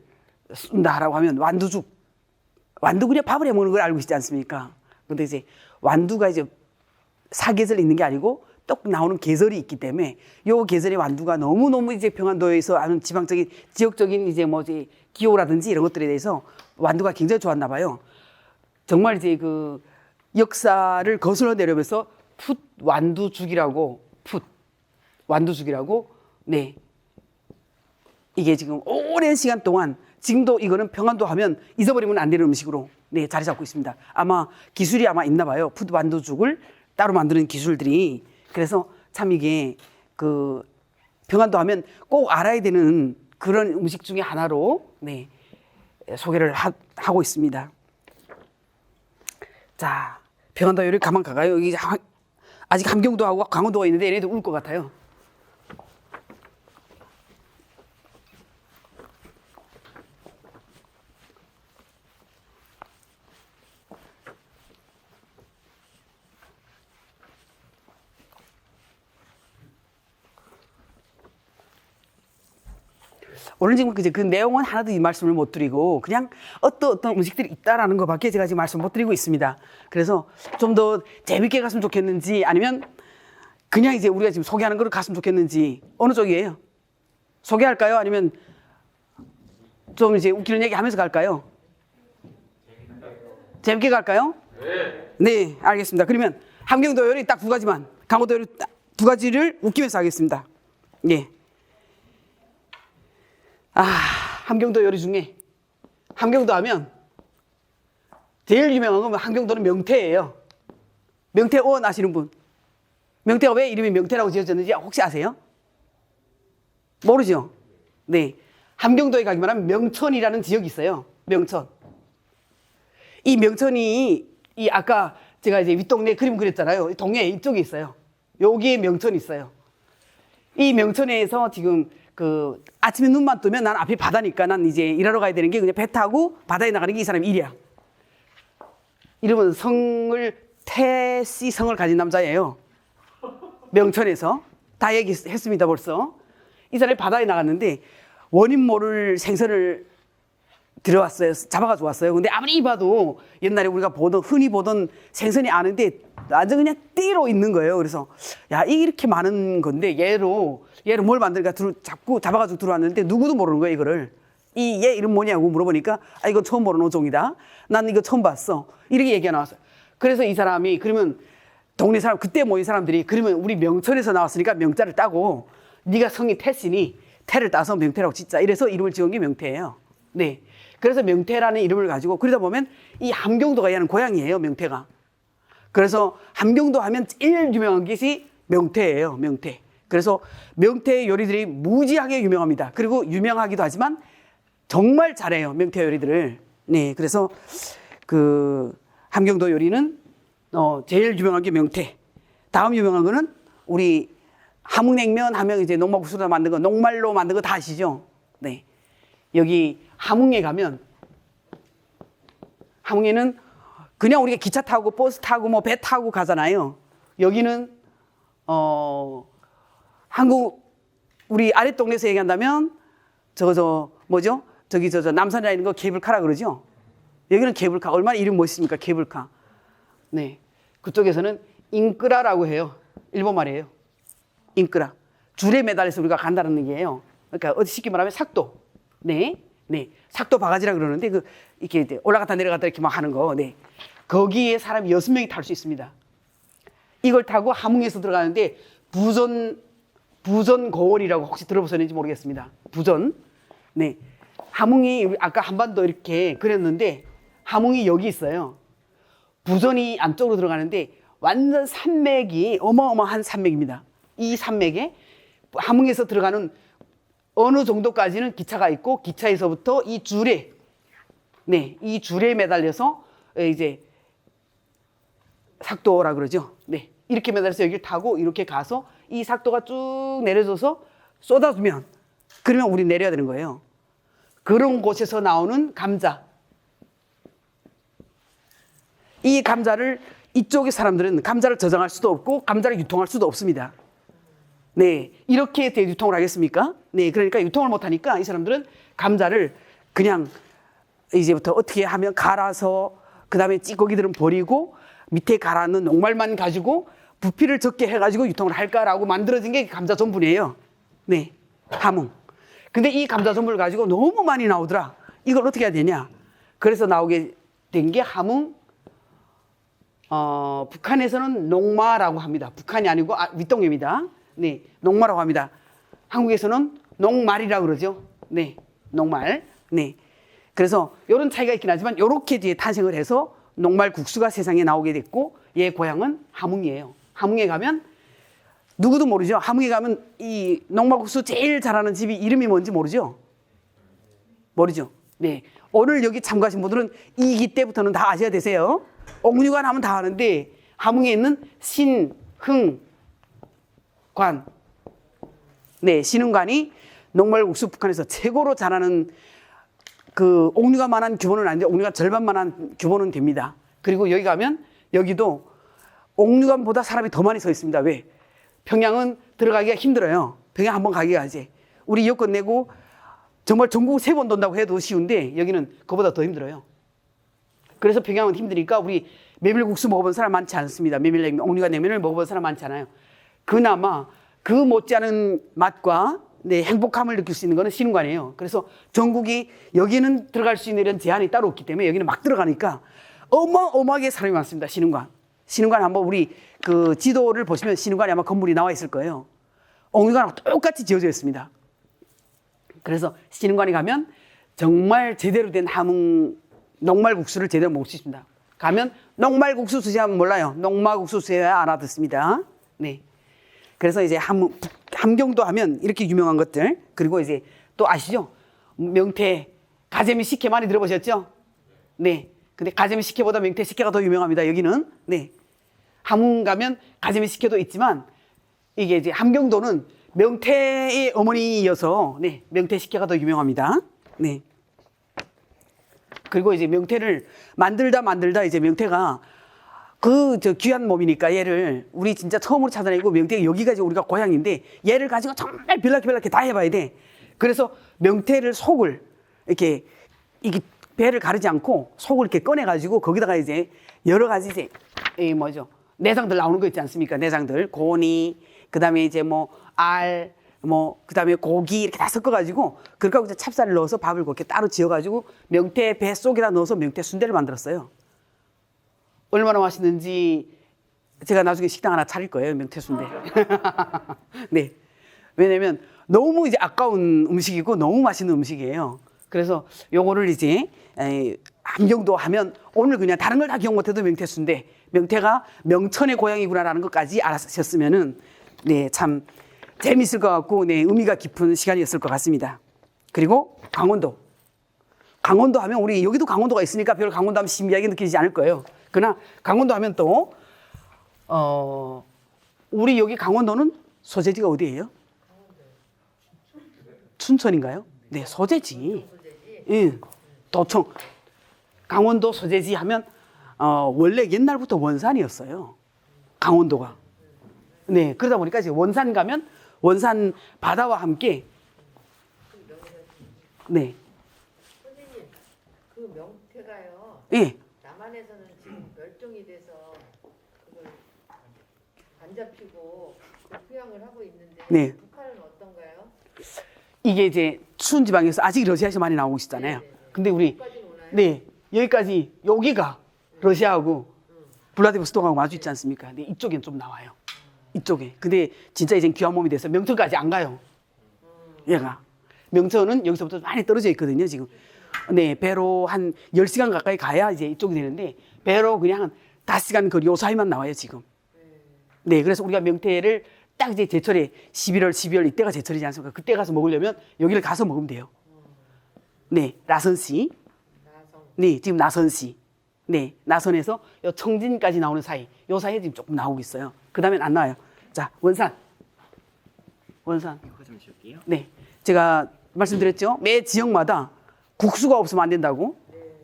쓴다라고 하면 완두죽. 완두 그냥 밥을 해 먹는 걸 알고 있지 않습니까? 근데 이제 완두가 이제 사계절 있는 게 아니고 또 나오는 계절이 있기 때문에 요 계절의 완두가 너무너무 이제 평안도에서 하는 지방적인 지역적인 이제 뭐지 기호라든지 이런 것들에 대해서 완두가 굉장히 좋았나 봐요. 정말 이제 그 역사를 거슬러 내려면서 풋 완두죽이라고 풋 완두죽이라고 네. 이게 지금 오랜 시간 동안 지금도 이거는 평안도 하면 잊어버리면 안 되는 음식으로 네, 자리 잡고 있습니다. 아마 기술이 아마 있나 봐요. 풋 완두죽을 따로 만드는 기술들이. 그래서 참 이게 그 평안도 하면 꼭 알아야 되는 그런 음식 중에 하나로 네, 소개를 하고 있습니다. 자, 평안도 요리 가만 가가요. 여기 아직 함경도하고 강원도가 있는데 얘네들 울 것 같아요. 오늘 지금 그 내용은 하나도 이 말씀을 못 드리고 그냥 어떤 음식들이 있다라는 것밖에 제가 지금 말씀 못 드리고 있습니다. 그래서 좀 더 재밌게 갔으면 좋겠는지 아니면 그냥 이제 우리가 지금 소개하는 거를 갔으면 좋겠는지 어느 쪽이에요? 소개할까요? 아니면 좀 이제 웃기는 얘기 하면서 갈까요? 재밌게 갈까요? 네, 알겠습니다. 그러면 함경도 요리 딱 두 가지만, 강원도 요리 딱 두 가지를 웃기면서 하겠습니다. 네. 함경도 요리 중에 함경도 하면 제일 유명한 건 함경도는 명태예요. 명태원 아시는 분? 명태가 왜 이름이 명태라고 지어졌는지 혹시 아세요? 모르죠? 네. 함경도에 가기만 하면 명천이라는 지역이 있어요. 명천. 이 명천이 이 아까 제가 이제 윗동네 그림 그렸잖아요. 이 동네 이쪽에 있어요. 여기에 명천이 있어요. 이 명천에서 지금 그 아침에 눈만 뜨면 난 앞이 바다니까 난 이제 일하러 가야 되는 게 그냥 배 타고 바다에 나가는 게 이 사람 일이야. 이름은 태씨 성을 가진 남자예요. 명천에서 다 얘기했습니다 벌써. 이 사람이 바다에 나갔는데 원인 모를 생선을 들어왔어요. 잡아가지고 왔어요. 근데 아무리 봐도 옛날에 우리가 흔히 보던 생선이 아는데 완전 그냥 띠로 있는 거예요. 그래서 야, 이렇게 많은 건데 얘로 뭘 만들까 잡아가지고 들어왔는데 누구도 모르는 거예요, 이거를. 얘 이름 뭐냐고 물어보니까 이거 처음 보는 어종이다. 난 이거 처음 봤어. 이렇게 얘기가 나왔어요. 그래서 이 사람이 그러면 동네 사람 그때 모인 사람들이 그러면 우리 명천에서 나왔으니까 명자를 따고 네가 성이 태씨니 태를 따서 명태라고 짓자. 이래서 이름을 지은 게 명태예요. 네. 그래서 명태라는 이름을 가지고 그러다 보면 이 함경도가 얘는 고향이에요, 명태가. 그래서 함경도 하면 제일 유명한 것이 명태예요, 명태. 그래서 명태 요리들이 무지하게 유명합니다. 그리고 유명하기도 하지만 정말 잘해요, 명태 요리들을. 네, 그래서 그 함경도 요리는 제일 유명한 게 명태. 다음 유명한 거는 우리 함흥냉면 하면 이제 농마국수로 만든 거, 녹말로 만든 거 다 아시죠? 네. 여기 함흥에 가면 함흥에는 그냥 우리가 기차 타고 버스 타고 뭐 배 타고 가잖아요. 여기는 한국 우리 아랫동네에서 얘기한다면 뭐죠? 저기 남산에 있는 거 케이블카라 그러죠. 여기는 케이블카. 얼마나 이름 멋있습니까? 케이블카. 네. 그쪽에서는 인끄라라고 해요. 일본 말이에요. 인끄라. 줄에 매달려서 우리가 간다는 얘기예요. 그러니까 어디 쉽게 말하면 삭도. 네. 네, 삭도 바가지라 그러는데 그 이렇게 이제 올라갔다 내려갔다 이렇게 막 하는 거. 네, 거기에 사람이 6명이 탈 수 있습니다. 이걸 타고 함흥에서 들어가는데 부전 거원이라고 혹시 들어보셨는지 모르겠습니다. 부전. 네, 함흥이 아까 한반도 이렇게 그렸는데 함흥이 여기 있어요. 부전이 안쪽으로 들어가는데 완전 산맥이 어마어마한 산맥입니다. 이 산맥에 함흥에서 들어가는 어느 정도까지는 기차가 있고 기차에서부터 이 줄에 네, 이 줄에 매달려서 이제 삭도라 그러죠. 네, 이렇게 매달려서 여기를 타고 이렇게 가서 이 삭도가 쭉 내려져서 쏟아주면 그러면 우리 내려야 되는 거예요. 그런 곳에서 나오는 감자. 이 감자를 이쪽의 사람들은 감자를 저장할 수도 없고 감자를 유통할 수도 없습니다. 네, 이렇게 유통을 하겠습니까? 네, 그러니까 유통을 못하니까 이 사람들은 감자를 그냥 이제부터 어떻게 하면 갈아서 그 다음에 찌꺼기들은 버리고 밑에 갈아놓은 녹말만 가지고 부피를 적게 해가지고 유통을 할까라고 만들어진 게 감자 전분이에요. 네, 함흥. 근데 이 감자 전분을 가지고 너무 많이 나오더라. 이걸 어떻게 해야 되냐? 그래서 나오게 된 게 함흥. 북한에서는 녹마라고 합니다. 북한이 아니고 윗동입니다. 네, 녹마라고 합니다. 한국에서는 녹말이라고 그러죠. 네, 녹말. 네. 그래서 이런 차이가 있긴 하지만 이렇게 뒤에 탄생을 해서 녹말 국수가 세상에 나오게 됐고 얘 고향은 함흥이에요. 함흥에 가면 누구도 모르죠. 함흥에 가면 이 녹말 국수 제일 잘하는 집이 이름이 뭔지 모르죠. 모르죠. 네. 오늘 여기 참가하신 분들은 이기 때부터는 다 아셔야 되세요. 옥류관 하면 다 아는데 함흥에 있는 신흥관. 네, 신흥관이 녹말국수 북한에서 최고로 잘하는 그 옥류관만한 규모는 아닌데 옥류관 절반만한 규모는 됩니다. 그리고 여기 가면 여기도 옥류관보다 사람이 더 많이 서 있습니다. 왜? 평양은 들어가기가 힘들어요. 평양 한번 가기가 이제 우리 여권 내고 정말 전국 3번 돈다고 해도 쉬운데 여기는 그보다 더 힘들어요. 그래서 평양은 힘드니까 우리 메밀국수 먹어본 사람 많지 않습니다. 메밀냉면, 옥류관 냉면을 먹어본 사람 많지 않아요. 그나마 그 못지않은 맛과 네, 행복함을 느낄 수 있는 거는 신흥관이에요. 그래서 전국이 여기는 들어갈 수 있는 이런 제한이 따로 없기 때문에 여기는 막 들어가니까 어마어마하게 사람이 많습니다. 신흥관. 신흥관 한번 우리 그 지도를 보시면 신흥관이 아마 건물이 나와 있을 거예요. 옥류관하고 똑같이 지어져 있습니다. 그래서 신흥관에 가면 정말 제대로 된 함흥 녹말국수를 제대로 먹을 수 있습니다. 가면 녹말국수 수시하면 몰라요. 녹말국수 수시해야 알아듣습니다. 네. 그래서 이제 함경도 하면 이렇게 유명한 것들 그리고 이제 또 아시죠? 명태, 가재미 식혜 많이 들어보셨죠? 네. 근데 가재미 식혜보다 명태 식혜가 더 유명합니다. 여기는 네. 함흥 가면 가재미 식혜도 있지만 이게 이제 함경도는 명태의 어머니여서 네, 명태 식혜가 더 유명합니다. 네. 그리고 이제 명태를 만들다 이제 명태가 저 귀한 몸이니까 얘를 우리 진짜 처음으로 찾아내고 명태가 여기가 이제 우리가 고향인데 얘를 가지고 정말 별나게 다 해봐야 돼. 그래서 명태를 속을 이렇게 배를 가르지 않고 속을 이렇게 꺼내가지고 거기다가 이제 여러 가지 이제 이 뭐죠 내장들 나오는 거 있지 않습니까? 내장들 고니 그다음에 이제 뭐 알 그다음에 고기 이렇게 다 섞어가지고 그러고 이제 찹쌀을 넣어서 밥을 그렇게 따로 지어가지고 명태 배 속에다 넣어서 명태 순대를 만들었어요. 얼마나 맛있는지 제가 나중에 식당 하나 차릴 거예요. 명태 순대. 네. 왜냐면 너무 이제 아까운 음식이고 너무 맛있는 음식이에요. 그래서 요거를 이제 함경도 하면 오늘 그냥 다른 걸 다 기억 못해도 명태 순대. 명태가 명천의 고향이구나라는 것까지 알았으셨으면은 네, 참 재미있을 것 같고 네, 의미가 깊은 시간이었을 것 같습니다. 그리고 강원도. 강원도 하면 우리 여기도 강원도가 있으니까 별 강원도 하면 신기하게 느끼지 않을 거예요. 그러나 강원도 하면 또 우리 여기 강원도는 소재지가 어디예요? 춘천인가요? 네, 소재지. 예, 도청. 강원도 소재지 하면 원래 옛날부터 원산이었어요. 강원도가. 네, 그러다 보니까 이제 원산 가면 원산 바다와 함께 네. 선생님, 그 명태가요. 예. 남한에서는 지금 멸종이 돼서 그걸 안 잡히고 포양을 하고 있는데 네. 북한은 어떤가요? 이게 이제 추운 지방에서 아직 러시아에서 많이 나오고 있잖아요. 근데 우리 여기까지는 오나요? 네 여기까지 여기가 러시아하고 블라디보스톡하고 마주 있지 않습니까? 근데 이쪽엔 좀 나와요. 이쪽에. 근데 진짜 이제 귀한 몸이 돼서 명천까지 안 가요. 얘가 명천은 여기서부터 많이 떨어져 있거든요. 지금 네 배로 한 10시간 가까이 가야 이제 이쪽이 되는데 배로 그냥 한 5시간 거리 요 사이만 나와요 지금. 네 그래서 우리가 명태를 딱 이제 제철에 11월, 12월 이때가 제철이지 않습니까? 그때 가서 먹으려면 여기를 가서 먹으면 돼요. 네 나선시. 나성. 네 지금 나선시. 네 나선에서 요 청진까지 나오는 사이 요 사이에 지금 조금 나오고 있어요. 그 다음엔 안 나와요. 자 원산. 이거 좀 지울게요. 네 제가 말씀드렸죠. 매 지역마다 국수가 없으면 안 된다고.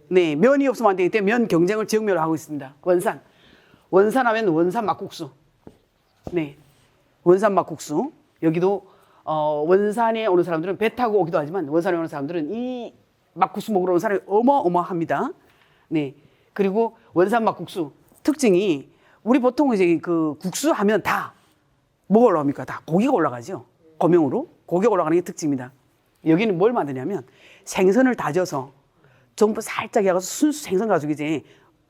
네 면이 없으면 안 되기 때문에 면 경쟁을 지역별로 하고 있습니다. 원산하면 원산 막국수. 네 원산 막국수. 여기도 원산에 오는 사람들은 배 타고 오기도 하지만 원산에 오는 사람들은 이 막국수 먹으러 오는 사람이 어마어마합니다. 네 그리고 원산 막국수 특징이 우리 보통 이제 그 국수 하면 다 뭐가 올라갑니까? 다 고기가 올라가죠. 고명으로 고기가 올라가는 게 특징입니다. 여기는 뭘 만드냐면 생선을 다져서 전부 살짝 해가지고 순수 생선 가지고 이제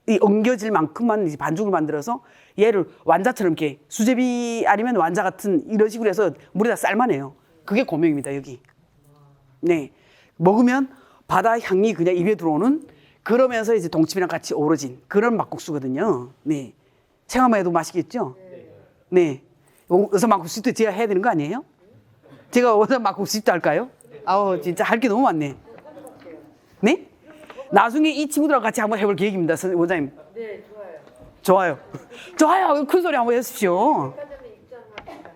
이 엉겨질 만큼만 이제 반죽을 만들어서 얘를 완자처럼 이렇게 수제비 아니면 완자 같은 이런 식으로 해서 물에다 삶아내요. 그게 고명입니다. 여기. 네 먹으면 바다 향이 그냥 입에 들어오는 그러면서 이제 동치미랑 같이 어우러진 그런 막국수거든요. 네 생각만 해도 맛있겠죠. 네 여기서 막국수도 제가 해야 되는 거 아니에요? 제가 원산 막국수도 할까요? 아우 진짜 할 게 너무 많네. 네? 나중에 이 친구들하고 같이 한번 해볼 계획입니다, 원장님. 네, 좋아요. 좋아요. 좋아요. 큰 소리 한번 해주십시오. 백화점에 입장합니다.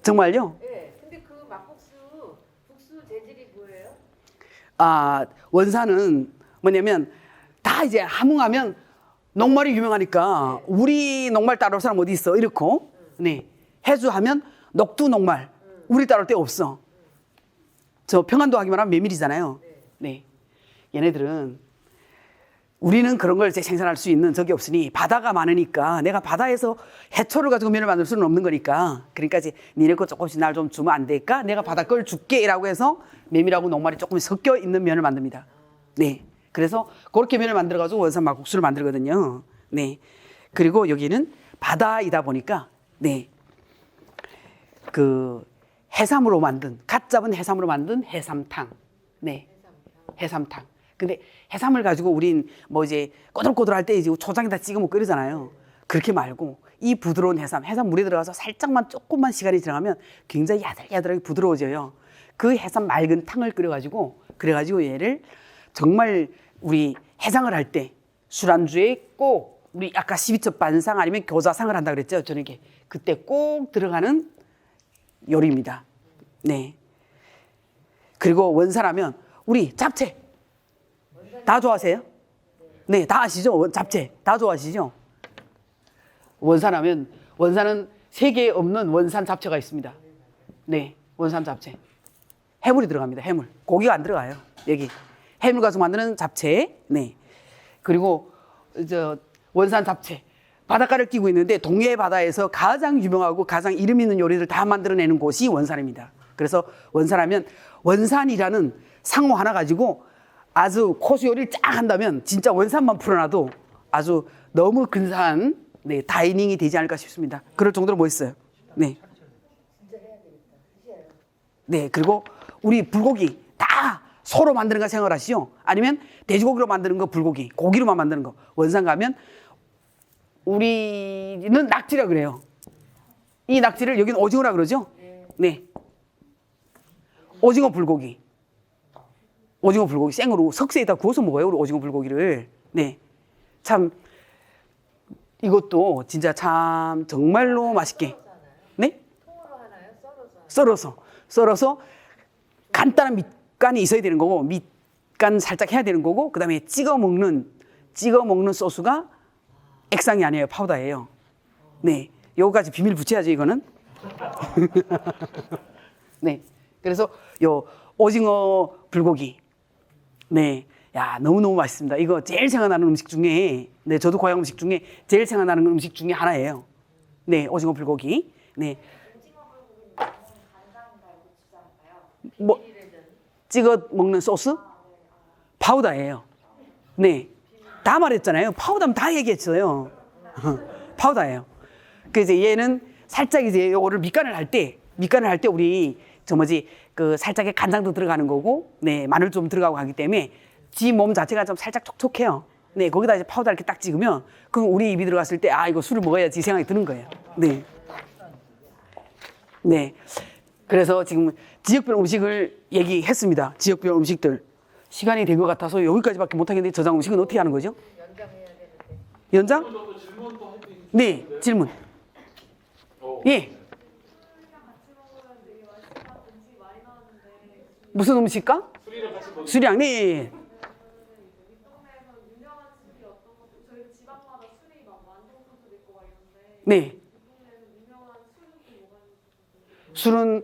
정말요? 네, 근데 그 막국수 국수 재질이 뭐예요? 아 원산은 뭐냐면 다 이제 함흥하면 녹말이 유명하니까 우리 녹말 따라올 사람 어디 있어? 이렇고 네 해주하면 녹두 녹말 우리 따라올 데 없어. 저 평안도 하기만 하면 메밀이잖아요. 네 얘네들은 우리는 그런 걸 이제 생산할 수 있는 적이 없으니 바다가 많으니까 내가 바다에서 해초를 가지고 면을 만들 수는 없는 거니까 그러니까 이제 니네 거 조금씩 날 좀 주면 안 될까? 내가 바다 걸 줄게 라고 해서 메밀하고 녹말이 조금 섞여 있는 면을 만듭니다. 네 그래서 그렇게 면을 만들어 가지고 원산 막국수를 만들거든요. 네 그리고 여기는 바다이다 보니까 네 그 해삼으로 만든 갓 잡은 해삼으로 만든 해삼탕. 네 해삼탕. 근데 해삼을 가지고 우린 뭐 이제 꼬들꼬들할 때 이제 초장에다 찍어 먹고 이러잖아요. 그렇게 말고 이 부드러운 해삼 물에 들어가서 살짝만 조금만 시간이 지나가면 굉장히 야들야들하게 부드러워져요. 그 해삼 맑은 탕을 끓여가지고 그래가지고 얘를 정말 우리 해장을 할 때 술안주에 꼭 우리 아까 12첩 반상 아니면 교자상을 한다 그랬죠 저녁에 그때 꼭 들어가는 요리입니다. 네. 그리고 원산하면 우리 잡채 다 좋아하세요? 네, 다 아시죠? 잡채 다 좋아하시죠? 원산하면 원산은 세계에 없는 원산 잡채가 있습니다. 네, 원산 잡채. 해물이 들어갑니다. 해물. 고기가 안 들어가요. 여기 해물 가지고 만드는 잡채. 네. 그리고 저 원산 잡채. 바닷가를 끼고 있는데 동해 바다에서 가장 유명하고 가장 이름 있는 요리를 다 만들어내는 곳이 원산입니다. 그래서 원산하면 원산이라는 상호 하나 가지고 아주 코스 요리를 쫙 한다면 진짜 원산만 풀어놔도 아주 너무 근사한 네, 다이닝이 되지 않을까 싶습니다. 그럴 정도로 멋있어요. 네. 네, 그리고 우리 불고기 다 소로 만드는 거 생각하시죠? 아니면 돼지고기로 만드는 거 불고기, 고기로만 만드는 거. 원산 가면 우리는 낙지라 그래요. 이 낙지를 여기는 오징어라 그러죠? 네. 오징어 불고기. 오징어 불고기 생으로 석쇠에다 구워서 먹어요. 우리 오징어 불고기를. 네. 참 이것도 진짜 참 정말로 맛있게. 네? 통으로 하나요? 썰어서? 썰어서 간단한 밑간이 있어야 되는 거고 밑간 살짝 해야 되는 거고 그다음에 찍어 먹는 소스가 액상이 아니에요. 파우더예요. 네. 요거까지 비밀 붙여야죠, 이거는. 네. 그래서 요 오징어 불고기. 네. 야, 너무너무 맛있습니다. 이거 제일 생각나는 음식 중에 네, 저도 고향 음식 중에 제일 생각나는 음식 중에 하나예요. 네, 오징어 불고기. 네. 오징어 불고기는 간장 말고 주지 않을까요? 뭐 찍어 먹는 소스? 파우더예요. 네. 다 말했잖아요. 파우더면 다 얘기했어요. 파우더예요. 그래서 얘는 살짝 이제 요거를 밑간을 할 때 우리 그 살짝의 간장도 들어가는 거고, 네, 마늘 좀 들어가고 하기 때문에 지 몸 자체가 좀 살짝 촉촉해요. 네, 거기다 이제 파우더 이렇게 딱 찍으면 그럼 우리 입이 들어갔을 때 아, 이거 술을 먹어야지 이 생각이 드는 거예요. 네. 네. 그래서 지금 지역별 음식을 얘기했습니다. 지역별 음식들. 시간이 된 것 같아서 여기까지밖에 못하겠는데 저장 음식은 어떻게 하는 거죠? 연장? 네, 질문. 예. 무슨 음식과? 술이랑, 네. 네. 술은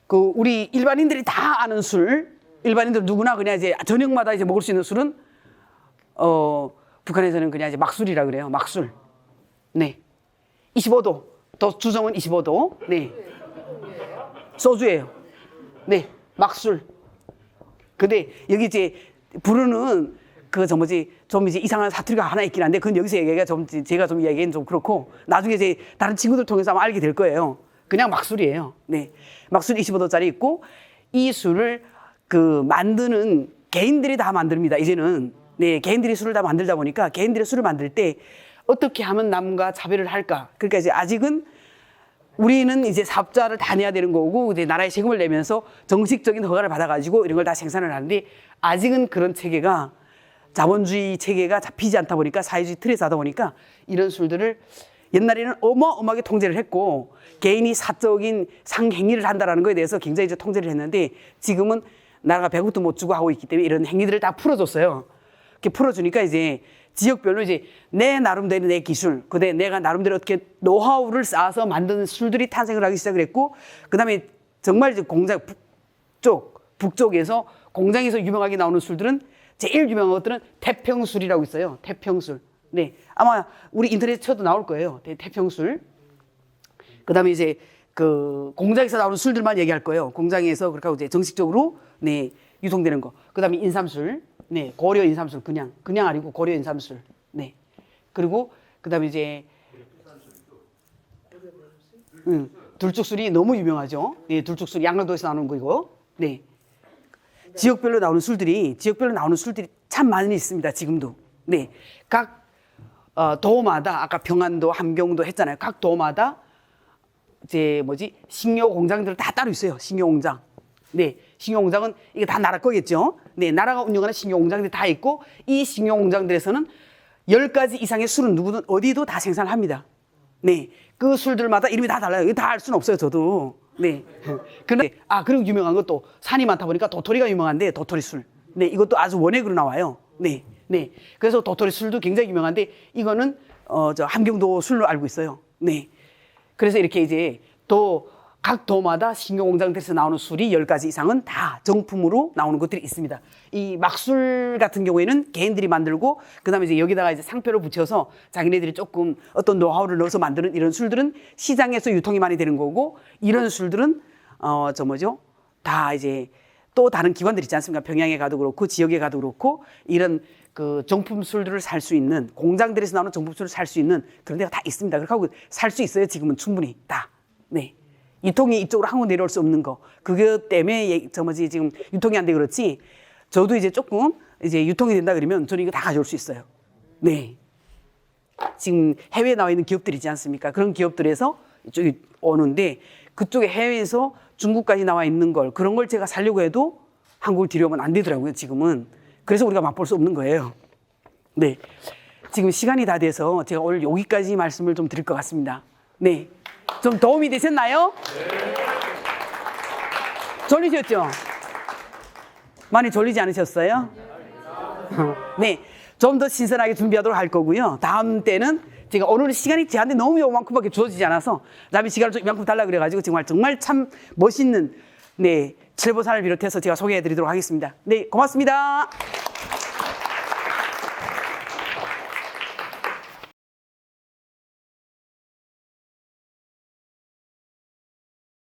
그 우리 일반인들이 다 아는 술, 일반인들 누구나 그냥 이제 저녁마다 이제 먹을 수 있는 술은 북한에서는 그냥 이제 막술이라 그래요. 막술. 네. 25도. 더 주정은 25도. 네. 소주예요. 네. 막술. 근데 여기 이제 부르는 좀 이제 이상한 사투리가 하나 있긴 한데 그건 여기서 얘기가 제가 좀 이야기는 좀 그렇고 나중에 이제 다른 친구들 통해서 아마 알게 될 거예요. 그냥 막술이에요. 네. 막술 25도짜리 있고 이 술을 만드는 개인들이 다 만듭니다. 이제는. 네. 개인들이 술을 다 만들다 보니까 개인들이 술을 만들 때 어떻게 하면 남과 차별을 할까? 그러니까 이제 아직은 우리는 이제 사업자를 다 내야 되는 거고 이제 나라에 세금을 내면서 정식적인 허가를 받아가지고 이런 걸 다 생산을 하는데 아직은 그런 체계가 자본주의 체계가 잡히지 않다 보니까 사회주의 틀에서 하다 보니까 이런 술들을 옛날에는 어마어마하게 통제를 했고 개인이 사적인 상행위를 한다라는 거에 대해서 굉장히 이제 통제를 했는데 지금은 나라가 배급도 못 주고 하고 있기 때문에 이런 행위들을 다 풀어줬어요. 이렇게 풀어주니까 이제 지역별로 이제 내 나름대로 내 기술, 그다음에 내가 나름대로 어떻게 노하우를 쌓아서 만드는 술들이 탄생을 하기 시작을 했고, 그다음에 정말 이제 공장 북쪽에서 공장에서 유명하게 나오는 술들은 제일 유명한 것들은 태평술이라고 있어요. 태평술. 네, 아마 우리 인터넷 쳐도 나올 거예요. 태평술. 그다음에 이제 공장에서 나오는 술들만 얘기할 거예요. 공장에서 그렇게 하고 이제 정식적으로 네 유통되는 거. 그다음에 인삼술. 네, 고려 인삼술 그냥 아니고 고려 인삼술. 네. 그리고 그다음에 이제 둘쭉술이 너무 유명하죠. 네, 둘쭉술 양락도에서 나오는 거이고. 네. 지역별로 나오는 술들이 참 많이 있습니다. 지금도. 네. 각 도마다 아까 평안도, 함경도 했잖아요. 각 도마다 이제 식료 공장들 다 따로 있어요. 식료 공장. 네. 식료 공장은 이게 다 나라 거겠죠. 네. 나라가 운영하는 식료 공장들이 다 있고 이 식료 공장들에서는 10가지 이상의 술은 누구든 어디도 다 생산을 합니다. 네. 그 술들마다 이름이 다 달라요. 이거 다 알 수는 없어요. 저도. 네. 그런데 그리고 유명한 것도 산이 많다 보니까 도토리가 유명한데 도토리 술. 네. 이것도 아주 원액으로 나와요. 네. 네. 그래서 도토리 술도 굉장히 유명한데 이거는 저 함경도 술로 알고 있어요. 네. 그래서 이렇게 이제 각 도마다 식료공장들에서 나오는 술이 10가지 이상은 다 정품으로 나오는 것들이 있습니다. 이 막술 같은 경우에는 개인들이 만들고 그다음에 이제 여기다가 이제 상표를 붙여서 자기네들이 조금 어떤 노하우를 넣어서 만드는 이런 술들은 시장에서 유통이 많이 되는 거고 이런 술들은 다 이제 또 다른 기관들 있지 않습니까? 평양에 가도 그렇고 지역에 가도 그렇고 이런 정품 술들을 살 수 있는 공장들에서 나오는 정품 술을 살 수 있는 그런 데가 다 있습니다. 그렇게 하고 살 수 있어요. 지금은 충분히 다. 네. 유통이 이쪽으로 한국 내려올 수 없는 거. 그것 때문에 지금 유통이 안 돼 그렇지. 저도 이제 조금 이제 유통이 된다 그러면 저는 이거 다 가져올 수 있어요. 네. 지금 해외에 나와 있는 기업들 있지 않습니까? 그런 기업들에서 이쪽에 오는데 그쪽에 해외에서 중국까지 나와 있는 걸 그런 걸 제가 살려고 해도 한국을 들여오면 안 되더라고요. 지금은. 그래서 우리가 맛볼 수 없는 거예요. 네. 지금 시간이 다 돼서 제가 오늘 여기까지 말씀을 좀 드릴 것 같습니다. 네. 좀 도움이 되셨나요? 네. 졸리셨죠? 많이 졸리지 않으셨어요? 네. 좀 더 신선하게 준비하도록 할 거고요. 다음 때는 제가 오늘 시간이 저한테 너무 요만큼밖에 주어지지 않아서 남의 시간을 좀 이만큼 달라 그래가지고 정말 참 멋있는 네 철보산을 비롯해서 제가 소개해 드리도록 하겠습니다. 네. 고맙습니다.